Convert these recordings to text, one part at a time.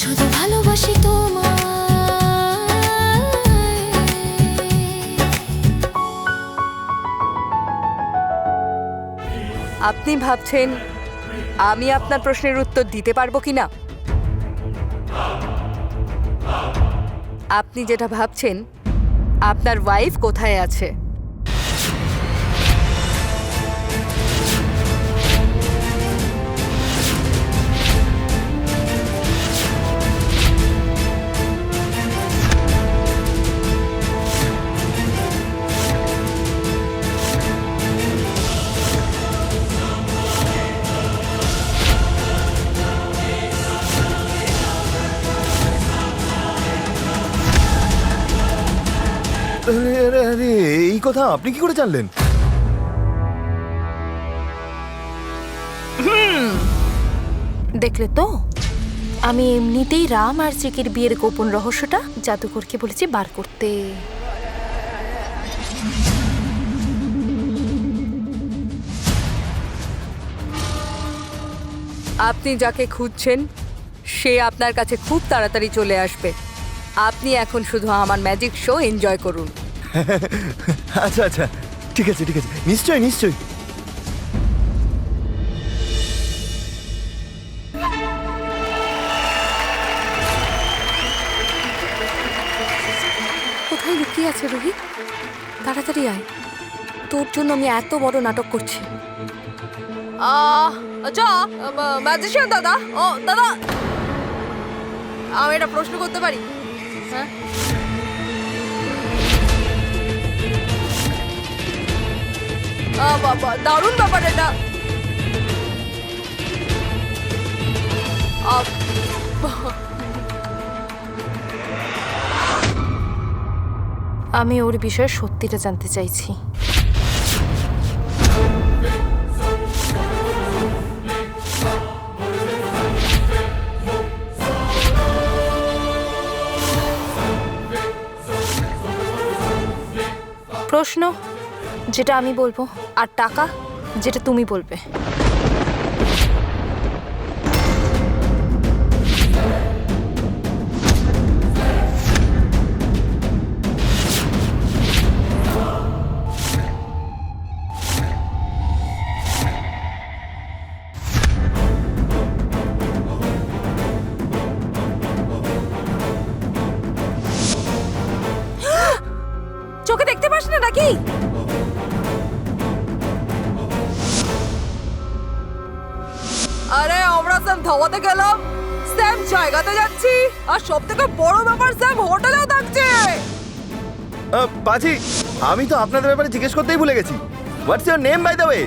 শুধু ভালোবাসি তোমায়। আপনি ভাবছেন আমি আপনার প্রশ্নের উত্তর দিতে পারবো কিনা? আপনি যেটা ভাবছেন আপনার ওয়াইফ কোথায় আছে। আরে আরে আরে, এই কথা আপনি কি করে জানলেন? দেখলে তো, আমি এমনিতেই রাম আর চিকির বিয়ের গোপন রহস্যটা জাদুকরকে বলেছি বার করতে। আপনি যাকে খুঁজছেন সে আপনার কাছে খুব তাড়াতাড়ি চলে আসবে। আপনি এখন শুধু আমার ম্যাজিক শো এনজয় করুন। আচ্ছা আচ্ছা, ঠিক আছে ঠিক আছে, নিশ্চয়ই নিশ্চয়ই। কোথায় লুকিয়ে আছে রোহিত? তাড়াতাড়ি আয়, তোর জন্য আমি এত বড় নাটক করছি। আচ্ছা ম্যাজিশিয়ান দাদা, ও দাদা, আমি একটা প্রশ্ন করতে পারি? হ্যাঁ, বাবা দারুণ ব্যাপার এটা। আমি ওর বিষয়ে সত্যিটা জানতে চাইছি। প্রশ্ন যেটা আমি বলবো, আর টাকা যেটা তুমি বলবে। চোখে দেখতে পাস না নাকি? আরে আমরা স্যাম ধাওয়াতে গেলাম, স্যাম জায়গাতে যাচ্ছি, আর সব থেকে বড় ব্যাপার স্যাম হোটেলেও থাকছে। পাজি, আমি তো আপনাদের ব্যাপারে জিজ্ঞেস করতেই ভুলে গেছি। What's your name by the way?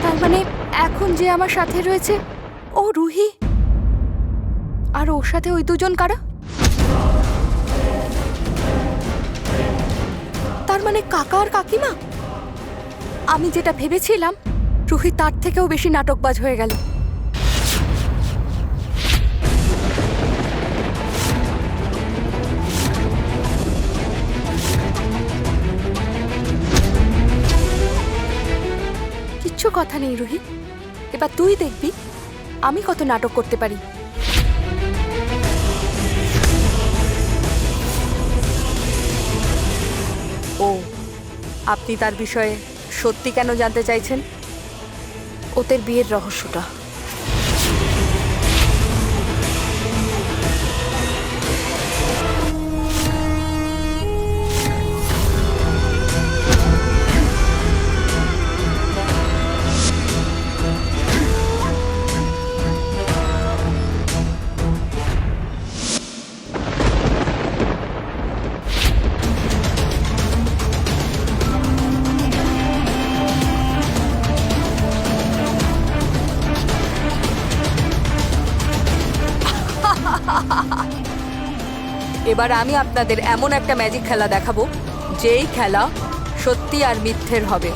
তার মানে এখন যে আমার সাথে রয়েছে ও রুহি, আর ওর সাথে ওই দুজন কারা? তার মানে কাকা আর কাকিমা। আমি যেটা ভেবেছিলাম রুহি তার থেকেও বেশি নাটকবাজ হয়ে গেল। কিচ্ছু কথা নেই রুহি, এবার তুই দেখবি আমি কত নাটক করতে পারি। ও, আপনি তার বিষয়ে সত্যি কেন জানতে চাইছেন? ওদের বিয়ের রহস্যটা। এবার আমি আপনাদের এমন একটা ম্যাজিক খেলা দেখাবো যেই খেলা সত্যি আর মিথ্যের হবে।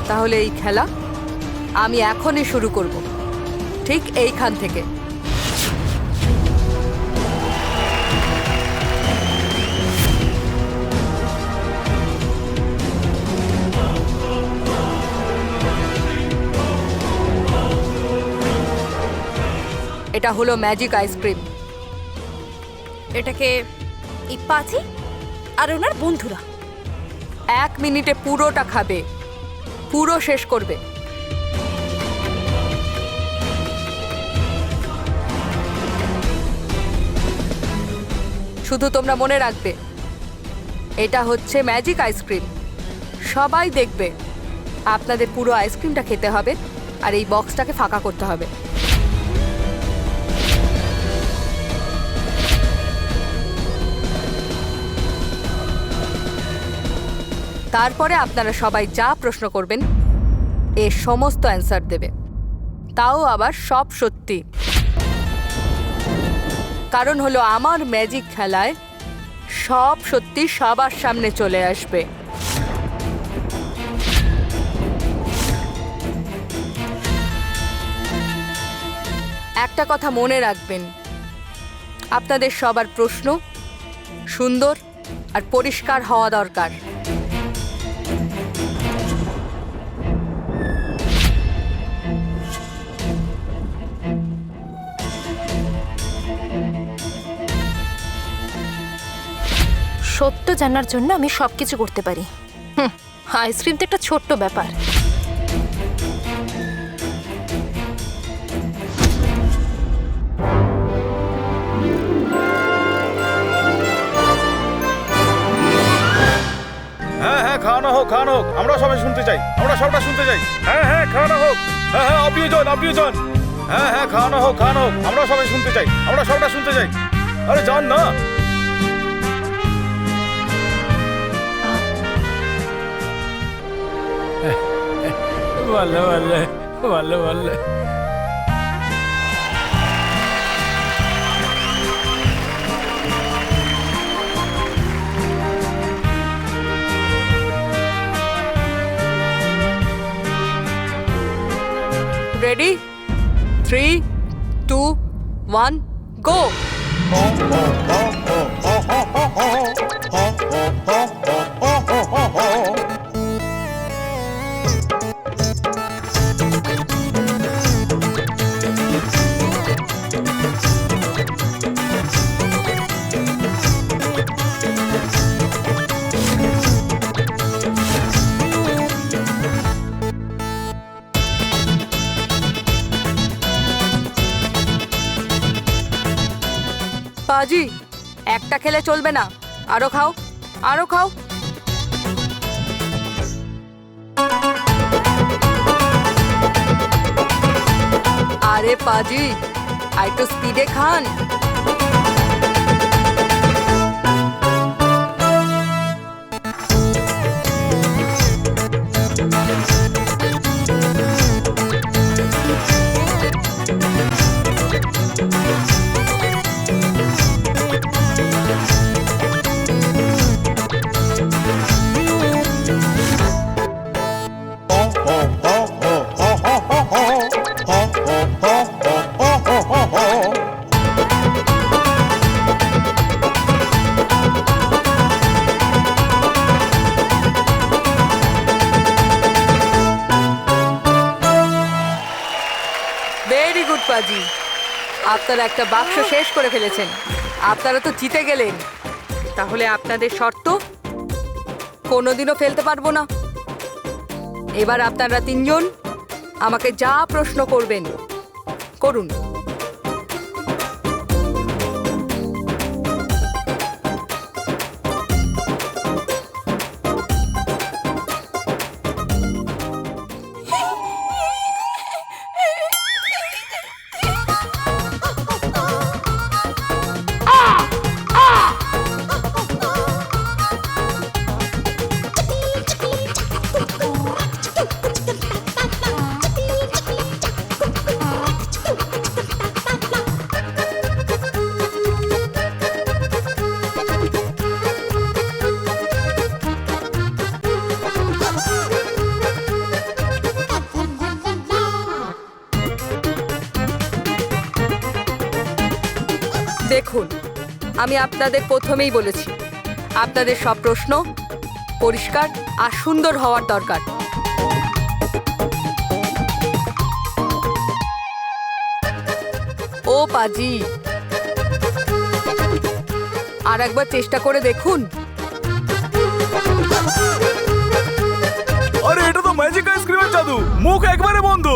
তাহলে এই খেলা আমি এখনই শুরু করব, ঠিক এইখান থেকে। এটা হলো ম্যাজিক আইসক্রিম। এটাকে এই পাজি আর ওনার বন্ধুরা 1 মিনিটে পুরোটা খাবে, পুরো শেষ করবে। শুধু তোমরা মনে রাখবে, এটা হচ্ছে ম্যাজিক আইসক্রিম। সবাই দেখবে, আপনাদের পুরো আইসক্রিমটা খেতে হবে আর এই বক্সটাকে ফাঁকা করতে হবে। তারপরে আপনারা সবাই যা প্রশ্ন করবেন এর সমস্ত অ্যান্সার দেবে, তাও আবার সব সত্যি। কারণ হলো আমার ম্যাজিক খেলায় সব সত্যি সবার সামনে চলে আসবে। একটা কথা মনে রাখবেন, আপনাদের সবার প্রশ্ন সুন্দর আর পরিষ্কার হওয়া দরকার। সত্য জানার জন্য আমি সবকিছু করতে পারি। আইসক্রিম তো একটা ছোট্ট ব্যাপার। হ্যাঁ হ্যাঁ, খাওয়ানো হোক, খাওয়ানো হোক, আমরা সবাই শুনতে চাই, আমরা সবটা শুনতে চাই। হ্যাঁ হ্যাঁ, খাওয়ানো হোক। হ্যাঁ হ্যাঁ, আপনিও যান, আপনিও যান। হ্যাঁ হ্যাঁ, খাওয়ানো হোক, খাওয়ানো হোক, আমরা সবাই শুনতে চাই, আমরা সবটা শুনতে চাই। আরে যান না। ভালো ভালো ভালো ভালো। রেডি? 3, 2, 1, গো! পাজি, একটা খেলে চলবে না, আরো খাও, আরো খাও। আরে পাজি, আর একটু স্পিডে খান। ভেরি গুড পাজি, আপনারা একটা বাক্স শেষ করে ফেলেছেন। আপনারা তো জিতে গেলেন। তাহলে আপনাদের শর্ত কোনোদিনও ফেলতে পারবো না। এবার আপনারা 3 জন আমাকে যা প্রশ্ন করবেন করুন। দেখুন, আমি আপনাদের প্রথমেই বলেছি, আপনাদের সব প্রশ্ন পরিষ্কার আর সুন্দর হওয়ার দরকার। ও পাজি। আর একবার চেষ্টা করে দেখুন। আরে এটা তো ম্যাজিক আইসক্রিমের জাদু, মুখ একবারে বন্ধ।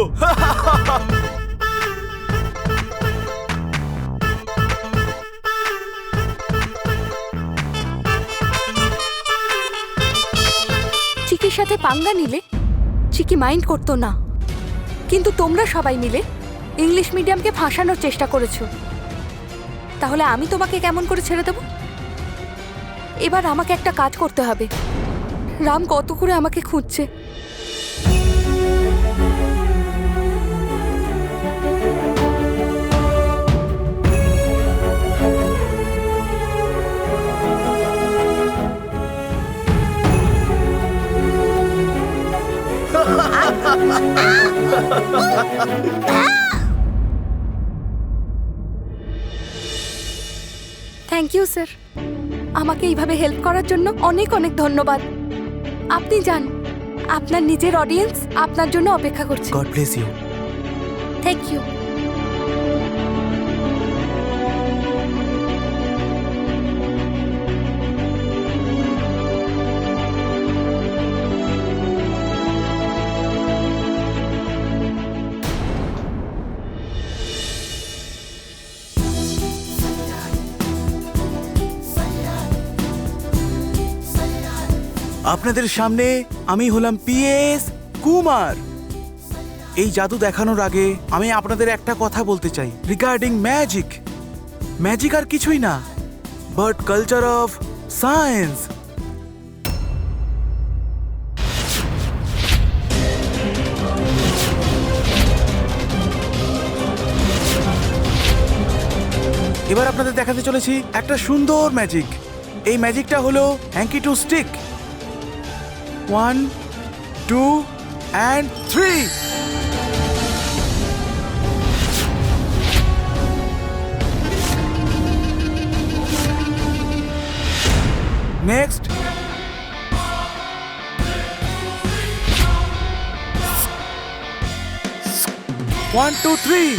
চিকির সাথে পাঙ্গা নিলে চিকি মাইন্ড করতো না, কিন্তু তোমরা সবাই মিলে ইংলিশ মিডিয়ামকে ফাঁসানোর চেষ্টা করেছো। তাহলে আমি তোমাকে কেমন করে ছেড়ে দেব? এবার আমাকে একটা কাজ করতে হবে। রাম কত করে আমাকে খুঁজছে। থ্যাংক ইউ স্যার, আমাকে এইভাবে হেল্প করার জন্য অনেক অনেক ধন্যবাদ। আপনি যান, আপনার নিজের অডিয়েন্স আপনার জন্য অপেক্ষা করছে। God bless you. Thank you. আপনাদের সামনে আমি হলাম পিএস কুমার। এই জাদু দেখানোর আগে আমি আপনাদের একটা কথা বলতে চাই রিগার্ডিং ম্যাজিক। ম্যাজিক আর কিছুই না, বাট কালচার অফ সায়েন্স। এবার আপনাদের দেখাতে চলেছি একটা সুন্দর ম্যাজিক। এই ম্যাজিকটা হলো hanky two stick. 1, 2 and 3. Next. One, two, three.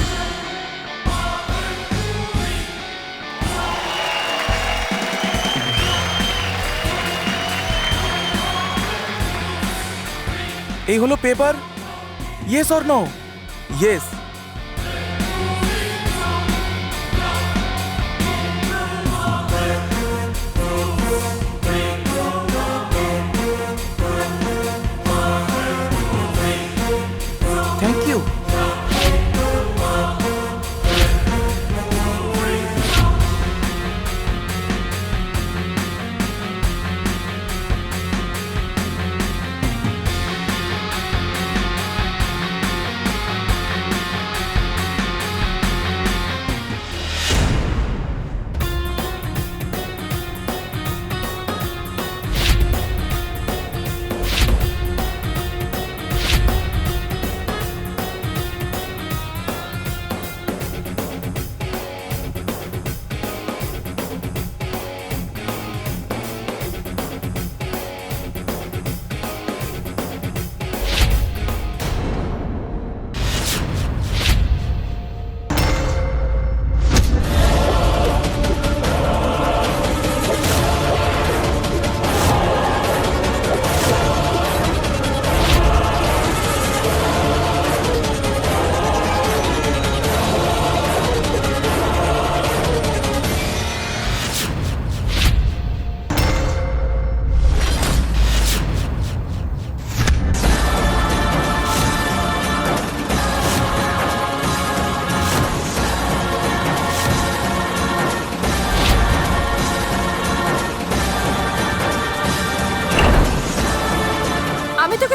এই হলো পেপার। Yes or no? Yes. Thank you.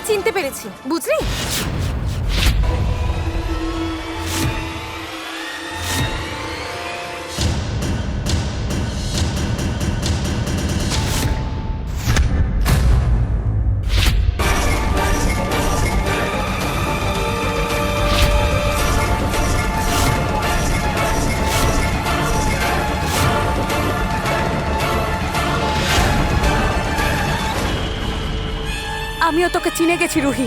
চিনতে পেরেছি, বুঝলি? আমিও তোকে চিনে গেছি রুহি।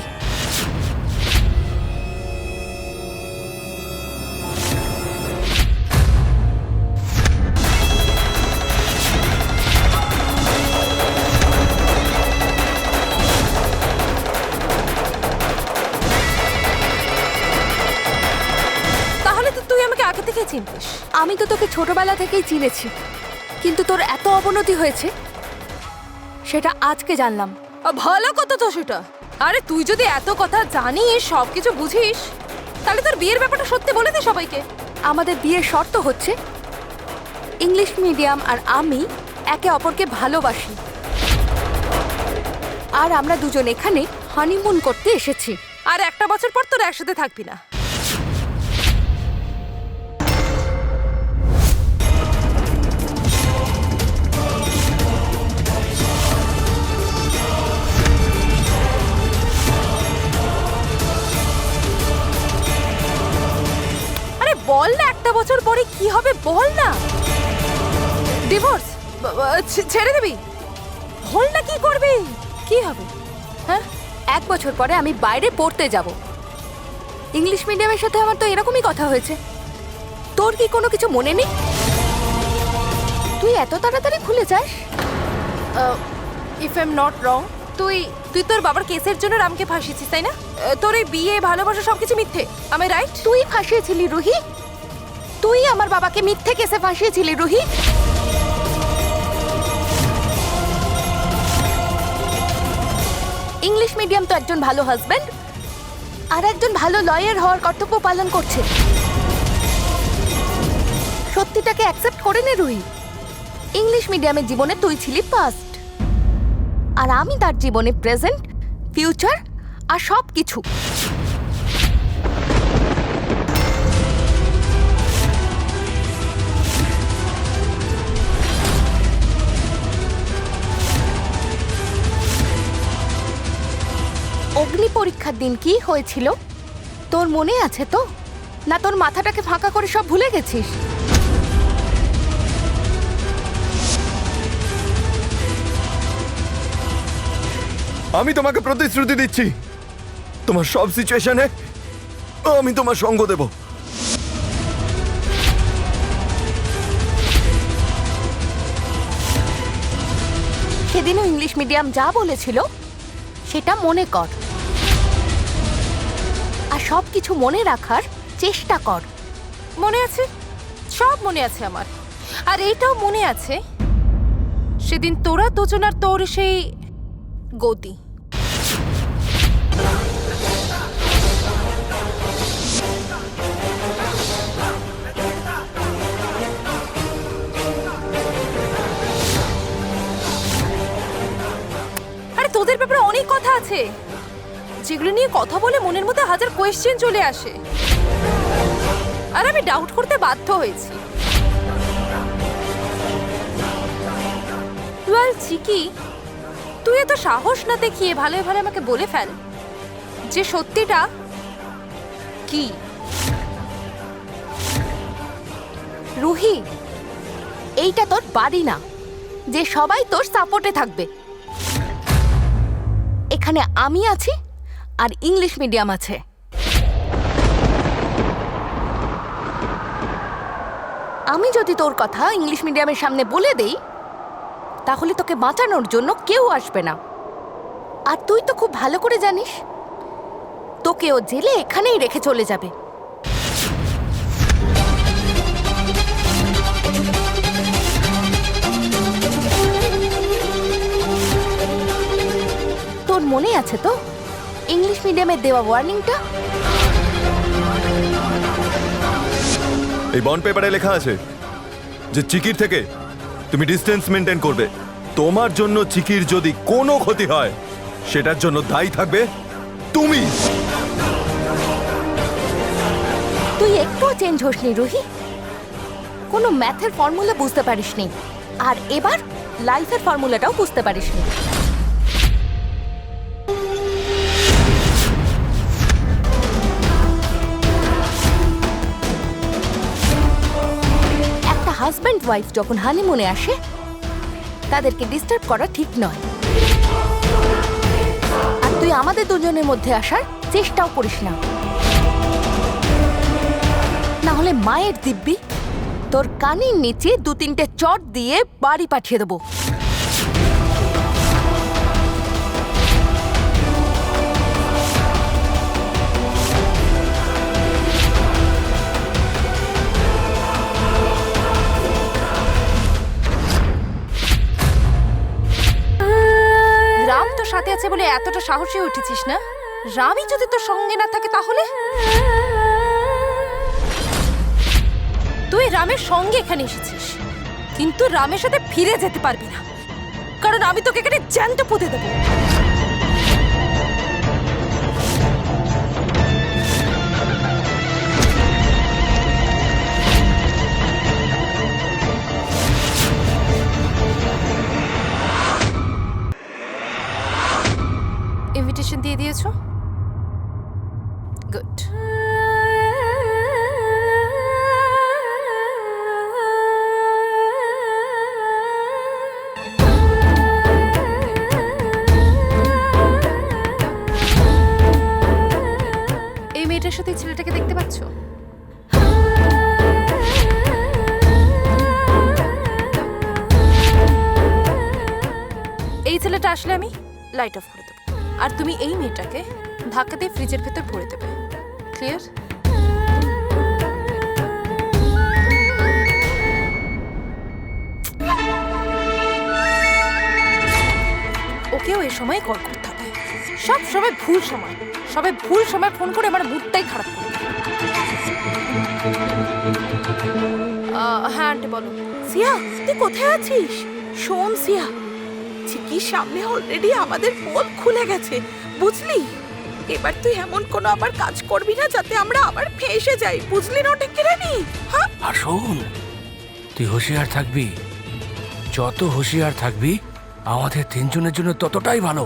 চিনতিস? আমি তো তোকে ছোটবেলা থেকেই চিনেছি, কিন্তু তোর এত অবনতি হয়েছে সেটা আজকে জানলাম। ভালো কথা তো সেটা। আরে তুই যদি এত কথা জানিস, সবকিছু বুঝিস, তাহলে তোর বিয়ের ব্যাপারটা সত্যি বলে দে সবাইকে। আমাদের বিয়ের শর্ত হচ্ছে ইংলিশ মিডিয়াম আর আমি একে অপরকে ভালোবাসি, আর আমরা দুজন এখানে হানিমুন করতে এসেছি। আর একটা বছর পর তোর একসাথে থাকবি না। আরে বল না, একটা বছর পরে কি হবে বল না। ডিভোর্স ছেড়ে দিবি? বল না কি করবি, কি হবে? হ্যাঁ, 1 বছর পরে আমি বাইরে পড়তে যাব। ইংলিশ মিডিয়ামের সাথে আমার তো এরকমই কথা হয়েছে। তোর কি কোনো কিছু মনে নেই? তুই এত তাড়াতাড়ি ভুলে যাস? If I am not wrong, তুই তোর বাবার কেসের জন্য রামকে ফাঁসিয়েছিস, তাই না? তোর এই বিয়ে, ভালোবাসা সবকিছু মিথ্যে, আমি রাইট? তুই ফাঁসিয়েছিলি রুহি, তুই আমার বাবাকে মিথ্যে কেসে ফাঁসিয়েছিলি রুহি। ইংলিশ মিডিয়াম তো একজন ভালো হাজবেন্ড আর একজন ভালো লয়ার হওয়ার কর্তব্য পালন করছে। সত্যিটাকে অ্যাকসেপ্ট করে নে রুহি। ইংলিশ মিডিয়ামের জীবনে তুই ছিলি পাস্ট, আর আমি তার জীবনে প্রেজেন্ট, ফিউচার আর সব কিছু। অগ্নি পরীক্ষার দিন কি হয়েছিল তোর মনে আছে তো? না তোর মাথাটাকে ফাঁকা করে সব ভুলে গেছিস? আমি তোমাকে প্রতিশ্রুতি দিচ্ছি, তোমার সব সিচুয়েশনে আমি তোমার সঙ্গ দেব। সেদিনও ইংলিশ মিডিয়াম যা বলেছিল সেটা মনে কর, আর সব কিছু মনে রাখার চেষ্টা কর। মনে আছে, সব মনে আছে আমার। আর এইটাও মনে আছে সেদিন তোরা দুজন আর তোর সেই গতি। আরে তোদের ব্যাপারে অনেক কথা আছে, যেগুলো নিয়ে কথা বলে মনের মধ্যে হাজার কোয়েশ্চেন চলে আসে, আর আমি ডাউট করতে বাধ্য হয়েছি। ওয়েল চিকি, তুই এত সাহস না দেখিয়ে ভালোই ভালো আমাকে বলে ফেল যে সত্যিটা কি। রুহি, এইটা তোর বাড়ি না যে সবাই তোর সাপোর্টে থাকবে। এখানে আমি আছি আর ইংলিশ মিডিয়াম আছে। আমি যদি তোর কথা ইংলিশ মিডিয়ামের সামনে বলে দেই তাহলে তোকে বাঁচানোর জন্য কেউ আসবে না। আর তুই তো খুব ভালো করে জানিস তোকে ও জেলে এখানেই রেখে চলে যাবে। তোর মনে আছে তো ইংলিশ মিডিয়ামের দেওয়া ওয়ার্নিংটা? এই বন্ড পেপারে লেখা আছে যে চিকির থেকে তুমি ডিস্টেন্স মেনটেন করবে। তোমার জন্য চিকির যদি কোনো ক্ষতি হয় সেটার জন্য দায়ী থাকবে তুমি। তুই একটুও চেঞ্জ হোসনি রুহি, কোনো ম্যাথের ফর্মুলা বুঝতে পারিসনি, আর এবার লাইফের ফর্মুলাটাও বুঝতে পারিসনি। একটা হাজব্যান্ড ওয়াইফ যখন হানিমুনে আসে তাদেরকে ডিস্টার্ব করা ঠিক নয়, আর তুই আমাদের দুজনের মধ্যে আসার চেষ্টাও করিস না, না হলে মায়ের দিব্যি তোর কানের নিচে 2-3টে চট দিয়ে বাড়ি পাঠিয়ে দেবো। তোর সাথে আছে বলে এতটা সাহসী হয়ে উঠেছিস না? রামই যদি তোর সঙ্গে না থাকে তাহলে? তুই রামের সঙ্গে এখানে এসেছিস, কিন্তু রামের সাথে ফিরে যেতে পারবি না, কারণ আমি তোকে এখানে জ্যান্ত পুঁতে দেবো। ইনভিটেশন দিয়ে দিয়েছো? গুড। এই মেয়েটার সাথে এই ছেলেটাকে দেখতে পাচ্ছ? এই ছেলেটা আসলে আমি লাইট অফ করে দেবো, আর তুমি এই মেয়েটাকে ধাক্কা দিয়ে ফ্রিজের ভেতর ভরে দেবে। ক্লিয়ার? ওকেও এই সময় কল করতে হবে। সব সময় ভুল সময়, সবাই ভুল সময় ফোন করে আমার মুডটাই খারাপ করে দেয়। হ্যাঁ আন্টি বলো। সিয়া, তুই কোথায় আছিস? শোন সিয়া, চিকির সামনে অলরেডি আমাদের পোল খুলে গেছে, বুঝলি? এবার তুই এমন কোনো আবার কাজ করবি না যাতে আমরা আবার ফেঁসে যাই, বুঝলি না ওটা কিরানি? হ্যাঁ, আর শোন, তুই হুঁশিয়ার থাকবি। যত হুঁশিয়ার থাকবি আমাদের তিনজনের জন্য ততটাই ভালো।